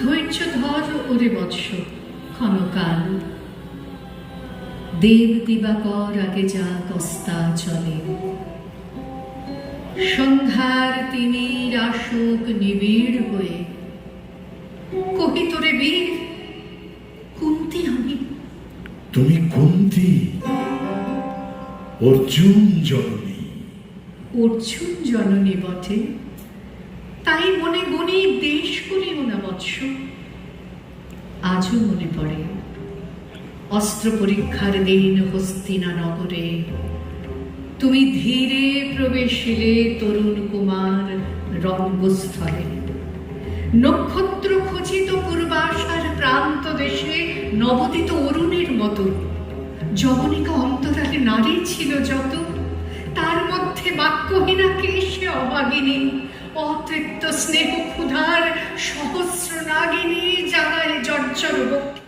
ধৈর্য ধর ওরে বৎস ক্ষণকাল, দেব দিবাকর আগে যা কস্তা চলে, সন্ধ্যার তিমির আসুক নিবিড় হয়ে, কহি তোরে বীর কুন্তি আমি। তুমি কুন্তি, অর্জুন জননী। অর্জুন জননী বটে, তাই মনে মনে দেশ করিও না বৎস। আজও মনে পড়ে অস্ত্র পরীক্ষার দিন হস্তিনা নগরে, তুমি ধীরে প্রবেশিলে তরুণ কুমার রঙ্গস্থলে, নক্ষত্র খচিত পূর্বাশার প্রান্ত দেশে নবদিত অরুণের মতো, যবনিকা অন্তরালে নারী ছিল যত, তার মধ্যে বাক্যহীনা কেশে অভাগিনী, অতৃপ্ত স্নেহ ক্ষুধার সহস্র নাগিনী জাগায় জর্জর বক্ষে।